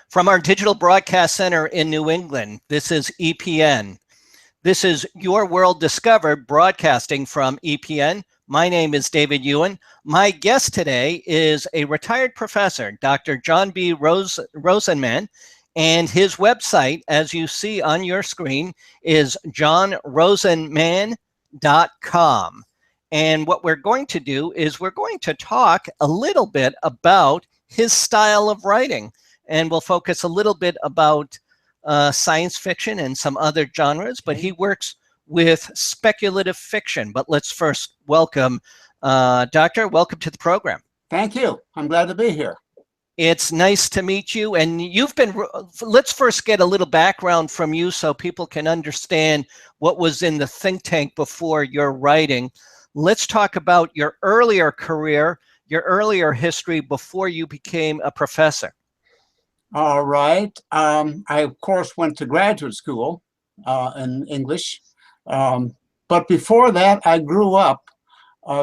From our digital broadcast center in New England, this is E.P.N. This is Your World Discovered, broadcasting from E.P.N. My name is David Ewen. My guest today is a retired professor, Dr. John B. Rosenman, and his website, as you see on your screen, is johnrosenman.com. And what we're going to do is we're going to talk a little bit about his style of writing, and we'll focus a little bit about science fiction and some other genres, but he works with speculative fiction. But let's first welcome Doctor. Welcome to the program. Thank you. I'm glad to be here. It's nice to meet you. And you've been, let's first get a little background from you so people can understand what was in the think tank before your writing. Let's talk about your earlier career, your earlier history before you became a professor. All right. I, of course, went to graduate school in English. But before that, I grew up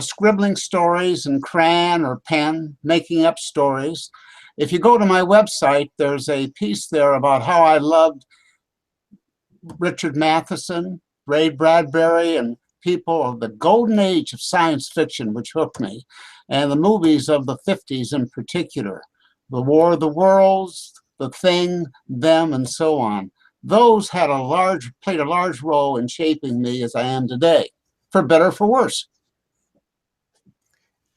scribbling stories in crayon or pen, making up stories. If you go to my website, there's a piece there about how I loved Richard Matheson, Ray Bradbury, and people of the golden age of science fiction, which hooked me, and the movies of the 50s in particular. The War of the Worlds, The Thing, Them, and so on. Those had played a large role in shaping me as I am today, for better or for worse.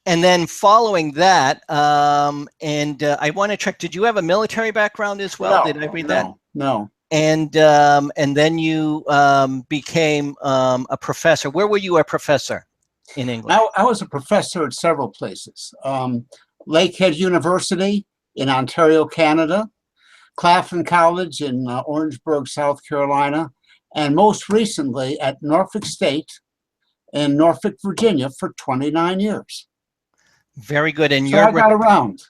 And then following that, I want to check, did you have a military background as well? No, did I read that? No. And then you became a professor. Where were you a professor in England? I was a professor at several places. Lakehead University in Ontario, Canada, Claflin College in Orangeburg, South Carolina, and most recently at Norfolk State in Norfolk, Virginia for 29 years. Very good. And so I got around.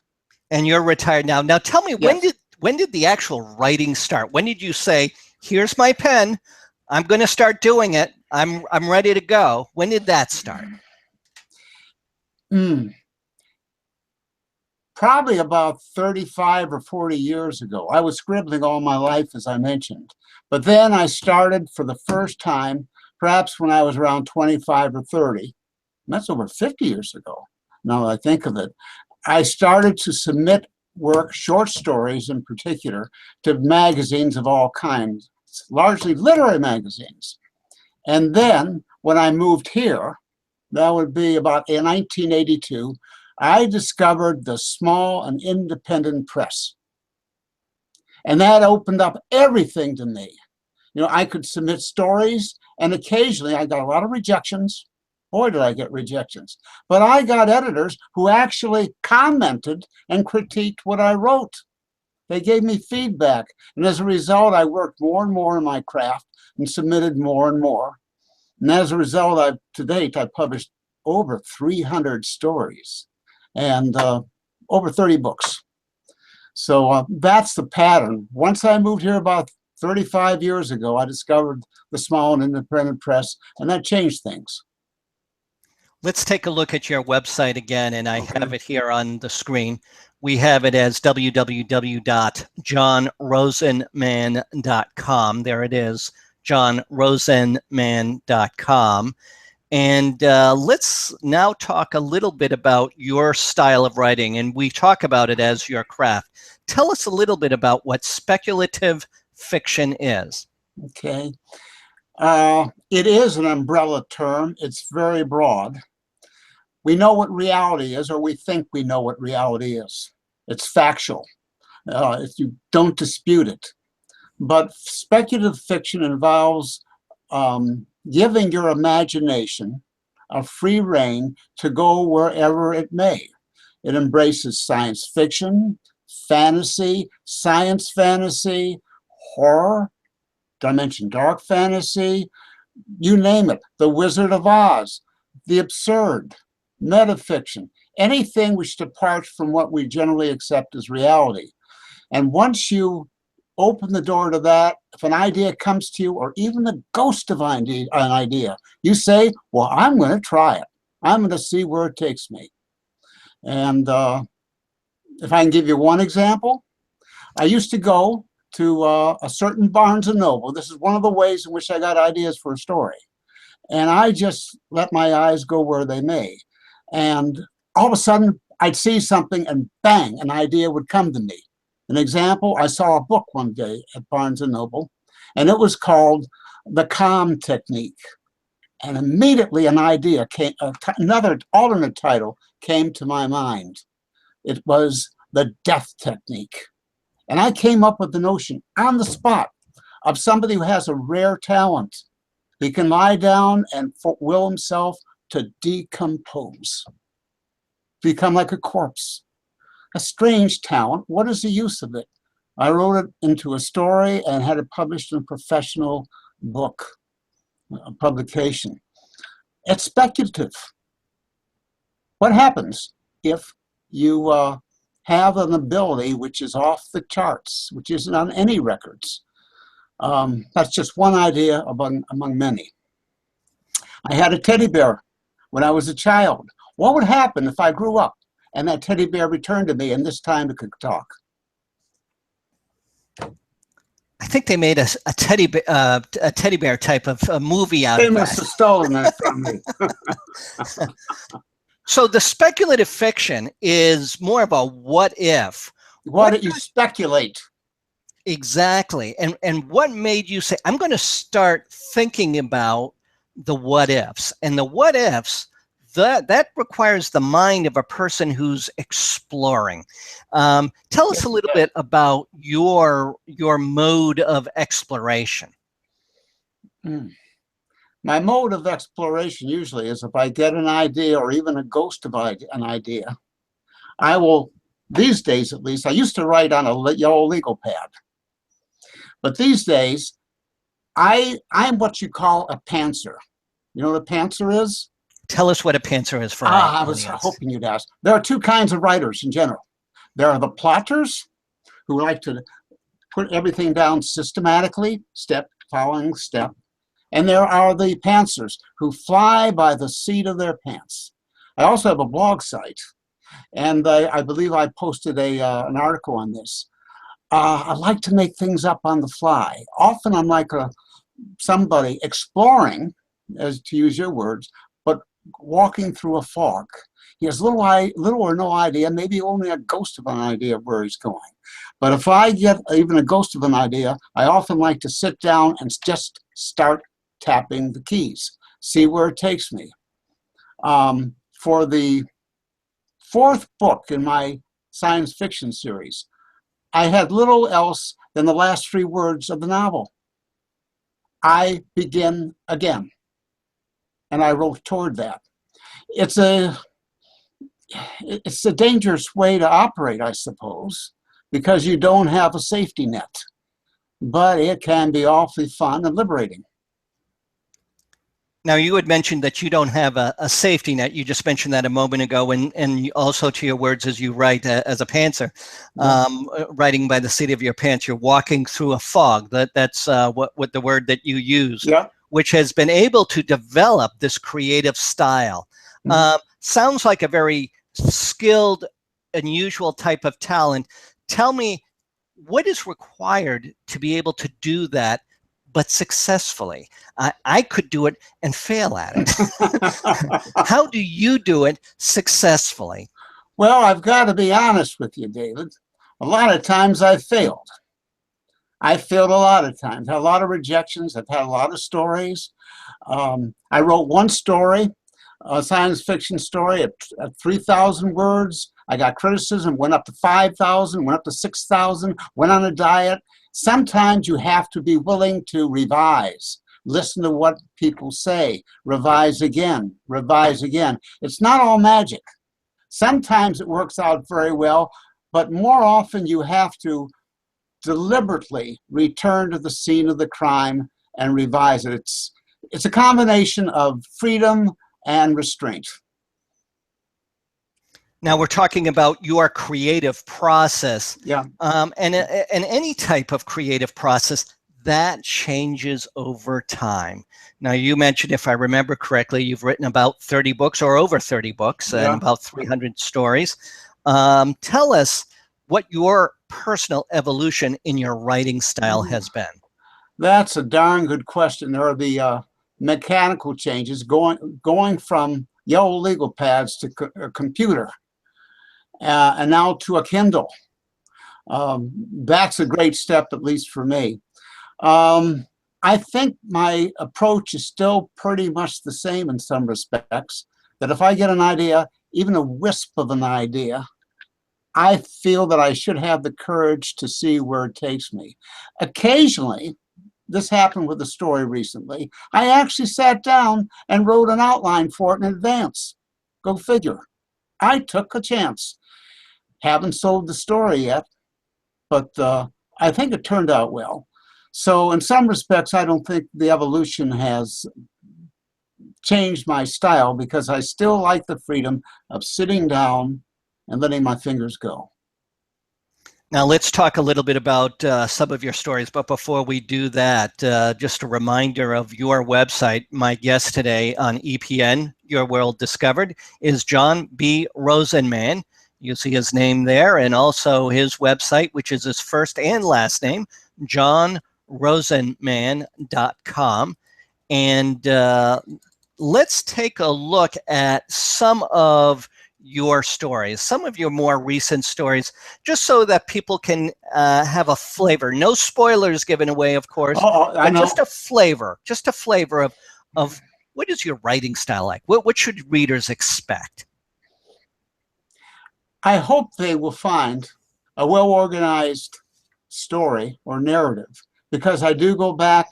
And you're retired now. Now tell me, yes. when did the actual writing start? When did you say, here's my pen, I'm going to start doing it, I'm ready to go? When did that start? Probably about 35 or 40 years ago. I was scribbling all my life, as I mentioned. But then I started for the first time, perhaps when I was around 25 or 30. That's over 50 years ago, now that I think of it. I started to submit work, short stories in particular, to magazines of all kinds, largely literary magazines. And then when I moved here, that would be about in 1982, I discovered the small and independent press. And that opened up everything to me. You know, I could submit stories, and occasionally I got a lot of rejections. Boy, did I get rejections. But I got editors who actually commented and critiqued what I wrote. They gave me feedback. And as a result, I worked more and more in my craft and submitted more and more. And as a result, to date, I've published over 300 stories and over 30 books. So that's the pattern. Once I moved here about 35 years ago, I discovered the small and independent press, and that changed things. Let's take a look at your website again, and I have it here on the screen. We have it as www.johnrosenman.com. There it is, johnrosenman.com. And let's now talk a little bit about your style of writing, and we talk about it as your craft. Tell us a little bit about what speculative fiction is. Okay. It is an umbrella term. It's very broad. We know what reality is, or we think we know what reality is. It's factual. If you don't dispute it. But speculative fiction involves giving your imagination a free rein to go wherever it may. It embraces science fiction, fantasy, science fantasy, horror, dimension dark fantasy, you name it, The Wizard of Oz, the absurd, metafiction, anything which departs from what we generally accept as reality. And once you open the door to that, if an idea comes to you, or even the ghost of an idea, you say, well, I'm going to try it. I'm going to see where it takes me. And if I can give you one example, I used to go to a certain Barnes and Noble. This is one of the ways in which I got ideas for a story. And I just let my eyes go where they may. And all of a sudden, I'd see something and bang, an idea would come to me. An example, I saw a book one day at Barnes and Noble, and it was called The Calm Technique. And immediately an idea came, another alternate title came to my mind. It was The Death Technique. And I came up with the notion on the spot of somebody who has a rare talent. He can lie down and will himself to decompose, become like a corpse. A strange talent. What is the use of it? I wrote it into a story and had it published in a professional book, a publication. It's speculative. What happens if you have an ability which is off the charts, which isn't on any records? That's just one idea among many. I had a teddy bear when I was a child. What would happen if I grew up and that teddy bear returned to me and this time it could talk? I think they made a teddy bear type of a movie out They of must that. have stolen that from me. So the speculative fiction is more of a what if. Why don't you speculate? Exactly. And what made you say, I'm going to start thinking about the what ifs? And the what ifs, that requires the mind of a person who's exploring. Tell us a little bit about your mode of exploration. My mode of exploration usually is if I get an idea or even a ghost of an idea, I will, these days at least, I used to write on a yellow legal pad. But these days, I'm what you call a pantser. You know what a pantser is? Tell us what a pantser is for I was hoping you'd ask. There are two kinds of writers in general. There are the plotters, who like to put everything down systematically, step following step. And there are the pantsers, who fly by the seat of their pants. I also have a blog site, and I believe I posted an article on this. I like to make things up on the fly. Often I'm like somebody exploring, as to use your words, but walking through a fog. He has little or no idea, maybe only a ghost of an idea of where he's going. But if I get even a ghost of an idea, I often like to sit down and just start tapping the keys, see where it takes me. For the fourth book in my science fiction series, I had little else than the last 3 words of the novel. I begin again. And I wrote toward that. It's a dangerous way to operate, I suppose, because you don't have a safety net. But it can be awfully fun and liberating. Now, you had mentioned that you don't have a safety net. You just mentioned that a moment ago, and also to your words as you write as a pantser, writing by the seat of your pants, you're walking through a fog. That's what the word that you use, which has been able to develop this creative style. Sounds like a very skilled, unusual type of talent. Tell me, what is required to be able to do that, but successfully? I could do it and fail at it. How do you do it successfully? Well, I've got to be honest with you, David. A lot of times I've failed. I failed a lot of times. Had a lot of rejections. I've had a lot of stories. I wrote one story, a science fiction story at 3,000 words. I got criticism, went up to 5,000, went up to 6,000, went on a diet. Sometimes you have to be willing to revise, listen to what people say, revise again, revise again. It's not all magic. Sometimes it works out very well, but more often you have to deliberately return to the scene of the crime and revise it. It's a combination of freedom and restraint. Now we're talking about your creative process. And any type of creative process that changes over time. Now you mentioned, if I remember correctly, you've written about 30 books or over 30 books and about 300 stories. Tell us what your personal evolution in your writing style has been? That's a darn good question. There are the mechanical changes going from yellow legal pads to a computer, and now to a Kindle. That's a great step, at least for me. I think my approach is still pretty much the same in some respects, that if I get an idea, even a wisp of an idea, I feel that I should have the courage to see where it takes me. Occasionally, this happened with a story recently, I actually sat down and wrote an outline for it in advance. Go figure. I took a chance. Haven't sold the story yet, but I think it turned out well. So in some respects, I don't think the evolution has changed my style, because I still like the freedom of sitting down and letting my fingers go. Now let's talk a little bit about some of your stories, but before we do that, just a reminder of your website. My guest today on E.P.N, Your World Discovered, is John B. Rosenman. You see his name there, and also his website, which is his first and last name, johnrosenman.com. And let's take a look at some of your stories, some of your more recent stories, just so that people can have a flavor. No spoilers given away, of course, I but know. just a flavor of what is your writing style like? What should readers expect? I hope they will find a well-organized story or narrative, because I do go back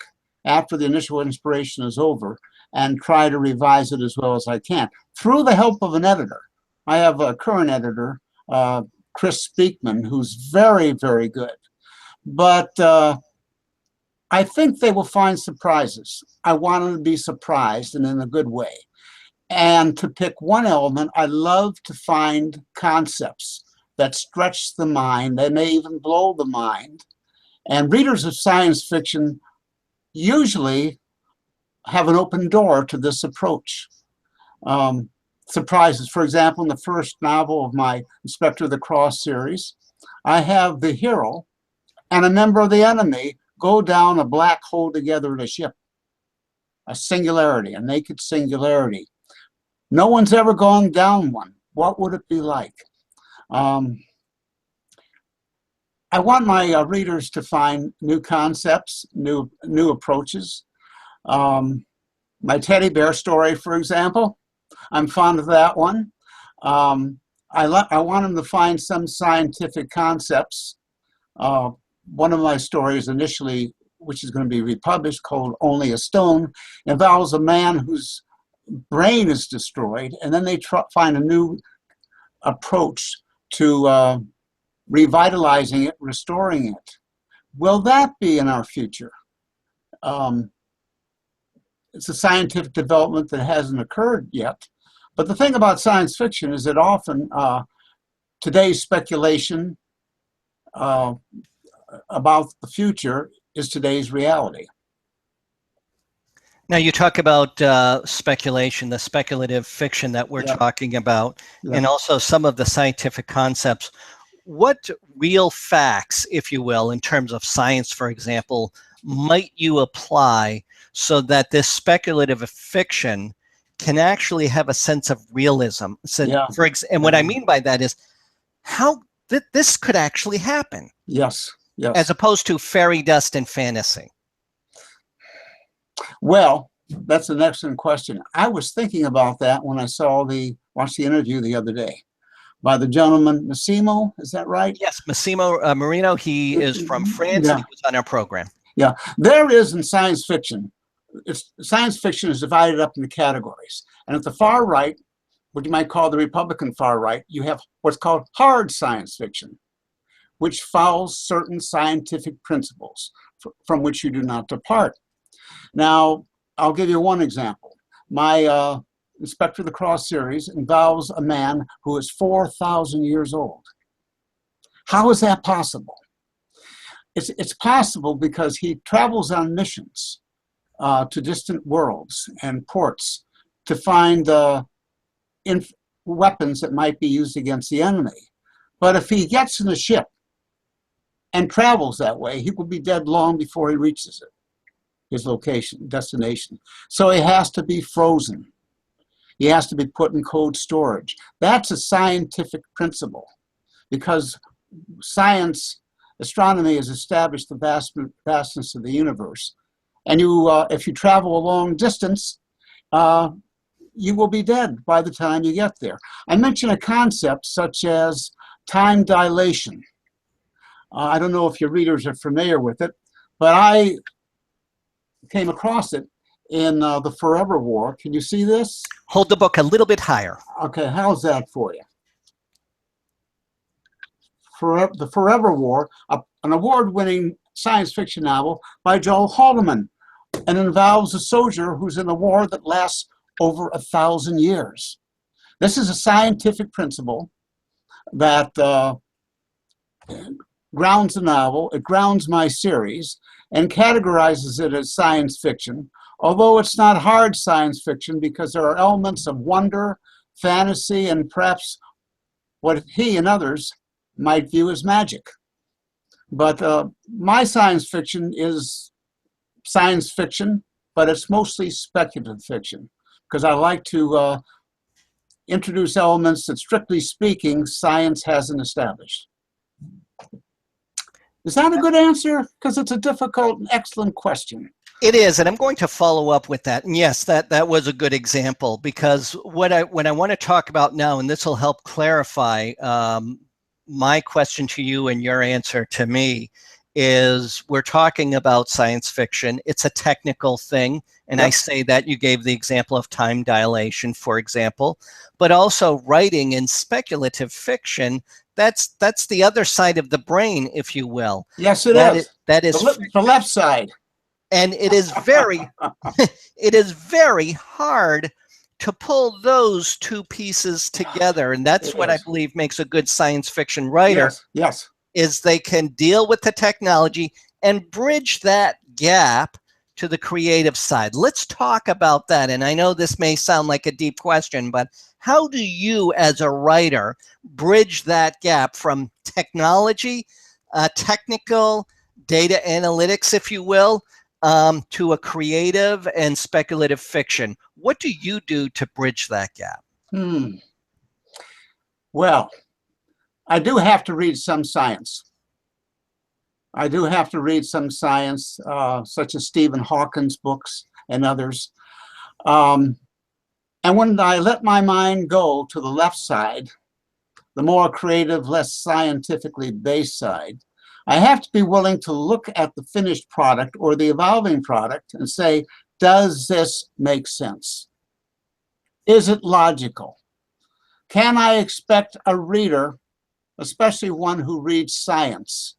after the initial inspiration is over and try to revise it as well as I can, through the help of an editor. I have a current editor, Chris Speakman, who's very, very good. But I think they will find surprises. I want them to be surprised, and in a good way. And to pick one element, I love to find concepts that stretch the mind. They may even blow the mind. And readers of science fiction usually have an open door to this approach. Surprises. For example, in the first novel of my Inspector of the Cross series, I have the hero and a member of the enemy go down a black hole together in a ship. A singularity, a naked singularity. No one's ever gone down one. What would it be like? I want my readers to find new concepts, new approaches. My teddy bear story, for example, I'm fond of that one. I want them to find some scientific concepts. One of my stories initially, which is going to be republished, called Only a Stone, involves a man whose brain is destroyed, and then they find a new approach to revitalizing it, restoring it. Will that be in our future? It's a scientific development that hasn't occurred yet. But the thing about science fiction is that often today's speculation about the future is today's reality. Now you talk about speculation, the speculative fiction that we're talking about, and also some of the scientific concepts. What real facts, if you will, in terms of science, for example, might you apply so that this speculative fiction can actually have a sense of realism? So, and what I mean by that is how this could actually happen. Yes. As opposed to fairy dust and fantasy. Well, that's an excellent question. I was thinking about that when I watched the interview the other day by the gentleman, Massimo, is that right? Yes, Massimo Marino. He is from France, and he was on our program. Yeah, there is in science fiction. Science fiction is divided up into categories. And at the far right, what you might call the Republican far right, you have what's called hard science fiction, which follows certain scientific principles from which you do not depart. Now, I'll give you one example. My Inspector of the Cross series involves a man who is 4,000 years old. How is that possible? It's possible because he travels on missions to distant worlds and ports to find weapons that might be used against the enemy. But if he gets in a ship and travels that way, he will be dead long before he reaches it, his location, destination. So he has to be frozen. He has to be put in cold storage. That's a scientific principle, because science, astronomy, has established the vastness of the universe. And if you travel a long distance, you will be dead by the time you get there. I mentioned a concept such as time dilation. I don't know if your readers are familiar with it, but I came across it in the Forever War. Can you see this? Hold the book a little bit higher. Okay, how's that for you? The Forever War, an award-winning science fiction novel by Joel Haldeman, and involves a soldier who's in a war that lasts over 1,000 years. This is a scientific principle that grounds the novel, it grounds my series, and categorizes it as science fiction, although it's not hard science fiction because there are elements of wonder, fantasy, and perhaps what he and others might view as magic. But my science fiction is science fiction, but it's mostly speculative fiction, because I like to introduce elements that, strictly speaking, science hasn't established. Is that a good answer? Because it's a difficult and excellent question. It is, and I'm going to follow up with that. And yes, that was a good example, because what I want to talk about now, and this will help clarify my question to you and your answer to me, is we're talking about science fiction. It's a technical thing, and Yep. I say that you gave the example of time dilation, for example, but also writing in speculative fiction. That's the other side of the brain, if you will. Yes, it That is. that is The left side. and it is very it is very hard to pull those two pieces together, and that's It what I is. believe makes a good science fiction writer. Yes. Is they can deal with the technology and bridge that gap to the creative side. Let's talk about that. And I know this may sound like a deep question, but how do you as a writer bridge that gap from technology, technical data analytics, if you will, to a creative and speculative fiction? What do you do to bridge that gap? Well, I do have to read some science. I do have to read some science, such as Stephen Hawking's books and others. And when I let my mind go to the left side, the more creative, less scientifically based side, I have to be willing to look at the finished product or the evolving product and say, does this make sense? Is it logical? Can I expect a reader, especially one who reads science,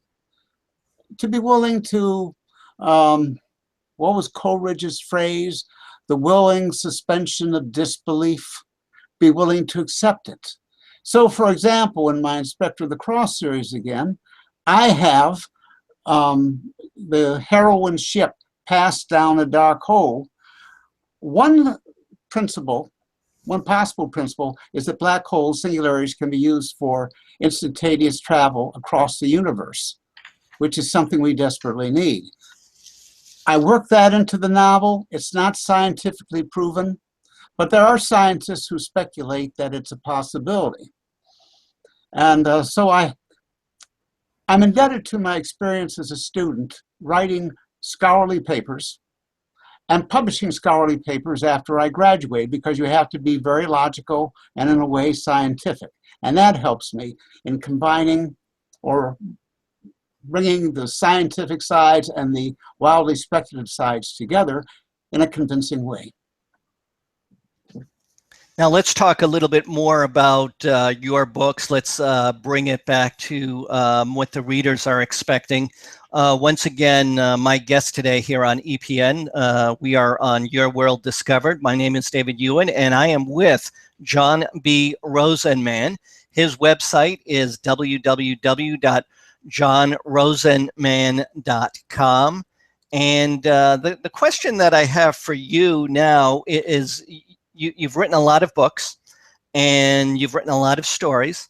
to be willing to, what was Coleridge's phrase? The willing suspension of disbelief, be willing to accept it. So, for example, in my Inspector of the Cross series again, I have the heroine's ship passed down a dark hole. One possible principle is that black holes, singularities, can be used for instantaneous travel across the universe, which is something we desperately need. I work that into the novel. It's not scientifically proven, but there are scientists who speculate that it's a possibility. And so I'm indebted to my experience as a student writing scholarly papers and publishing scholarly papers after I graduate, because you have to be very logical and, in a way, scientific. And that helps me in combining or bringing the scientific sides and the wildly speculative sides together in a convincing way. Now let's talk a little bit more about your books. Let's bring it back to what the readers are expecting. Once again, my guest today here on E.P.N. We are on Your World Discovered. My name is David Ewen, and I am with John B. Rosenman. His website is www.johnrosenman.com. And the question that I have for you now is, you've written a lot of books, and you've written a lot of stories,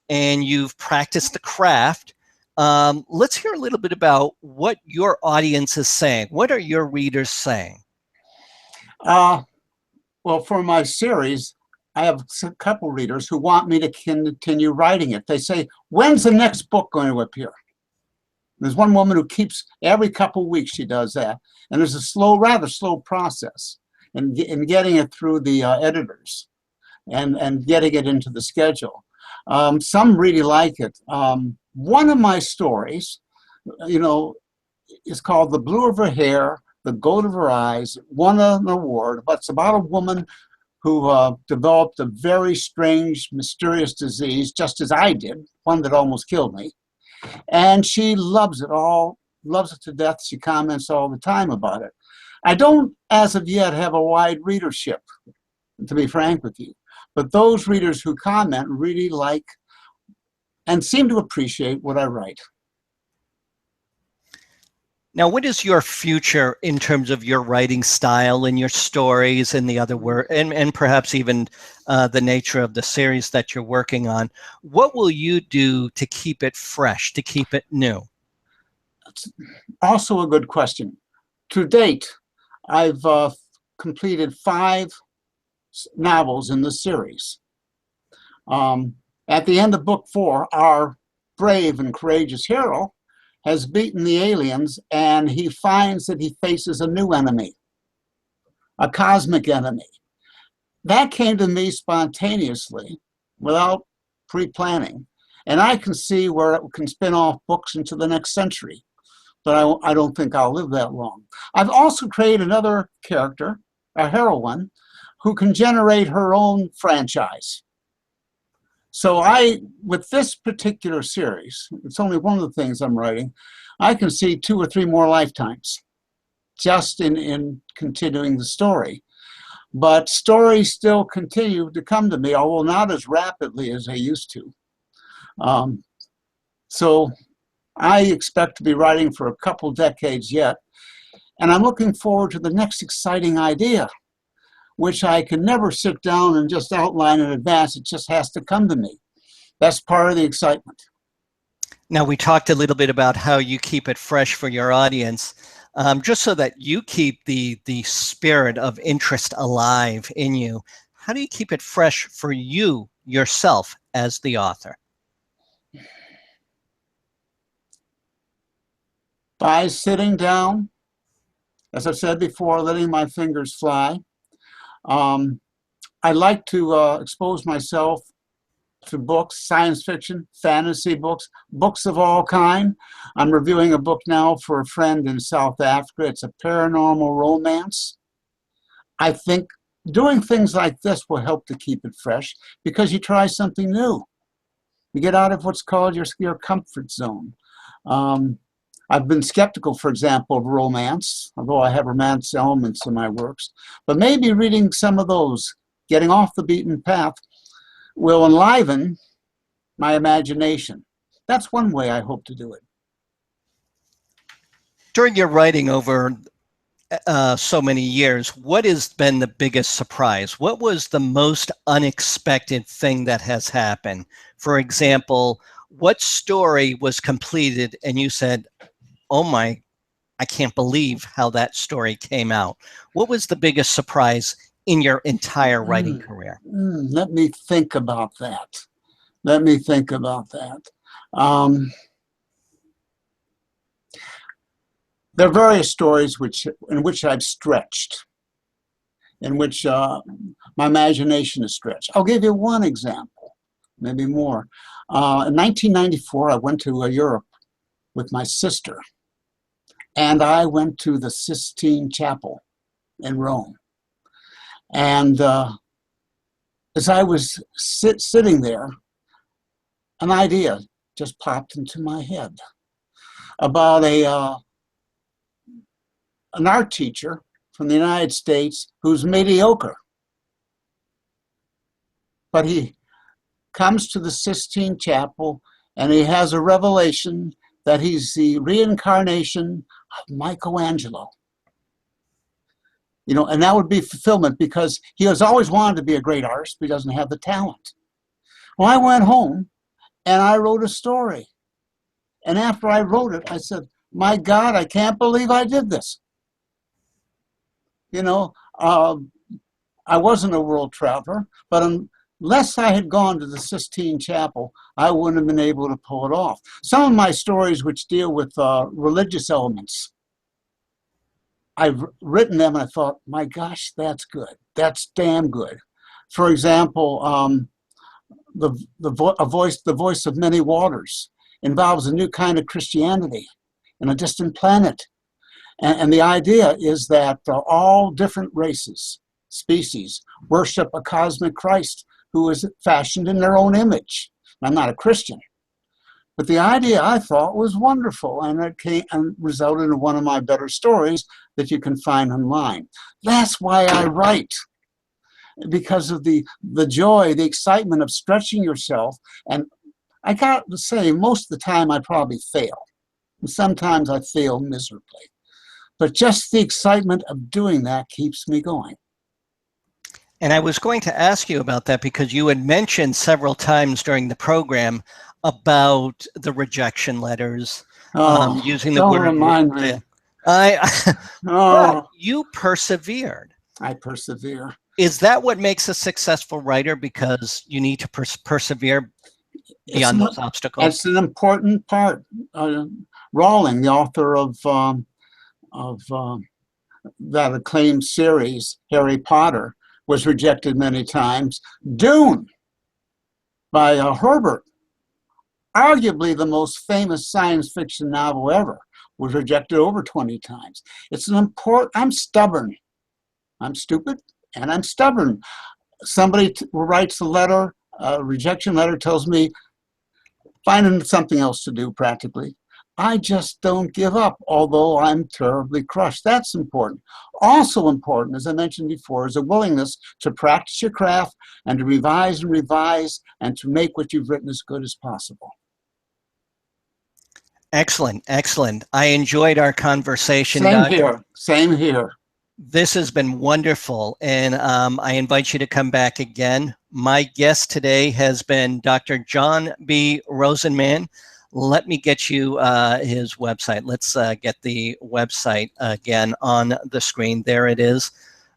and you've practiced the craft. Let's hear a little bit about what your audience is saying. What are your readers saying? Well, for my series, I have a couple readers who want me to continue writing it. They say, when's the next book going to appear? There's one woman who keeps, every couple of weeks she does that. And there's a slow, rather slow process in getting it through the editors and getting it into the schedule. Some really like it. One of my stories, is called The Blue of Her Hair, The Gold of Her Eyes, won an award, but it's about a woman who developed a very strange, mysterious disease, just as I did, one that almost killed me. And she loves it to death. She comments all the time about it. I don't, as of yet, have a wide readership, to be frank with you. But those readers who comment really like and seem to appreciate what I write. Now, what is your future in terms of your writing style and your stories and the other work, and perhaps even the nature of the series that you're working on? What will you do to keep it fresh, to keep it new? That's also a good question. To date, I've completed 5 novels in the series. At the end of book 4, our brave and courageous hero has beaten the aliens, and he finds that he faces a new enemy, a cosmic enemy. That came to me spontaneously, without pre-planning, and I can see where it can spin off books into the next century, but I don't think I'll live that long. I've also created another character, a heroine, who can generate her own franchise. So with this particular series, it's only one of the things I'm writing, I can see 2 or 3 more lifetimes just in continuing the story. But stories still continue to come to me, although not as rapidly as they used to. So I expect to be writing for a couple decades yet, and I'm looking forward to the next exciting idea, which I can never sit down and just outline in advance. It just has to come to me. That's part of the excitement. Now, we talked a little bit about how you keep it fresh for your audience, just so that you keep the spirit of interest alive in you. How do you keep it fresh for you, yourself, as the author? By sitting down, as I've said before, letting my fingers fly. I like to expose myself to books, science fiction, fantasy books, books of all kind. I'm reviewing a book now for a friend in South Africa. It's a paranormal romance. I think doing things like this will help to keep it fresh because you try something new. You get out of what's called your comfort zone. I've been skeptical, for example, of romance, although I have romance elements in my works. But maybe reading some of those, getting off the beaten path, will enliven my imagination. That's one way I hope to do it. During your writing over so many years, what has been the biggest surprise? What was the most unexpected thing that has happened? For example, what story was completed and you said, oh my, I can't believe how that story came out? What was the biggest surprise in your entire writing career? Let me think about that. There are various stories in which I've stretched, in which my imagination is stretched. I'll give you one example, maybe more. In 1994, I went to Europe with my sister, and I went to the Sistine Chapel in Rome. And as I was sitting there, an idea just popped into my head about an art teacher from the United States who's mediocre. But he comes to the Sistine Chapel and he has a revelation that he's the reincarnation of Michelangelo. You know, and that would be fulfillment because he has always wanted to be a great artist, but he doesn't have the talent. Well, I went home and I wrote a story. And after I wrote it, I said, my God, I can't believe I did this. You know, I wasn't a world traveler, but unless I had gone to the Sistine Chapel, I wouldn't have been able to pull it off. Some of my stories which deal with religious elements, I've written them and I thought, my gosh, that's good. That's damn good. For example, the voice of many waters involves a new kind of Christianity in a distant planet. And the idea is that all different races, species, worship a cosmic Christ who is fashioned in their own image. I'm not a Christian, but the idea I thought was wonderful, and it came and resulted in one of my better stories that you can find online. That's why I write, because of the joy, the excitement of stretching yourself. And I got to say, most of the time I probably fail. And sometimes I fail miserably. But just the excitement of doing that keeps me going. And I was going to ask you about that because you had mentioned several times during the program about the rejection letters, using the don't word. Remind me. But you persevered. I persevere. Is that what makes a successful writer? Because you need to persevere beyond those obstacles? It's an important part. Rowling, the author of that acclaimed series, Harry Potter, was rejected many times. Dune by Herbert, arguably the most famous science fiction novel ever, was rejected over 20 times. It's an important, I'm stubborn. I'm stupid and I'm stubborn. Somebody writes a letter, a rejection letter, tells me, finding something else to do practically. I just don't give up, although I'm terribly crushed. That's important. Also important, as I mentioned before, is a willingness to practice your craft and to revise and to make what you've written as good as possible. Excellent, excellent. I enjoyed our conversation, Same Doctor. here, same here. This has been wonderful, and I invite you to come back again. My guest today has been Dr. John B. Rosenman. Let me get you his website. Let's get the website again on the screen. There it is,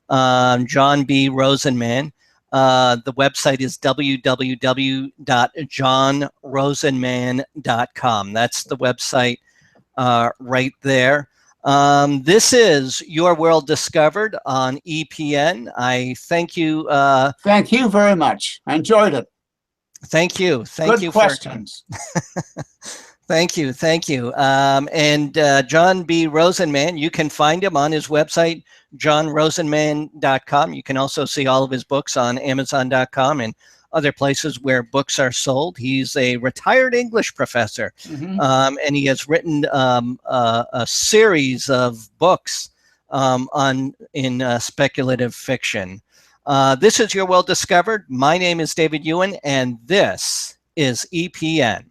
John B. Rosenman. The website is www.johnrosenman.com. That's the website right there. This is Your World Discovered on E.P.N. I thank you. Thank you very much. I enjoyed it. Thank you. Thank you. Good questions. Thank you. Thank you. And John B. Rosenman, you can find him on his website, johnrosenman.com. You can also see all of his books on amazon.com and other places where books are sold. He's a retired English professor, and he has written a series of books in speculative fiction. This is Your World Discovered. My name is David Ewen, and this is E.P.N.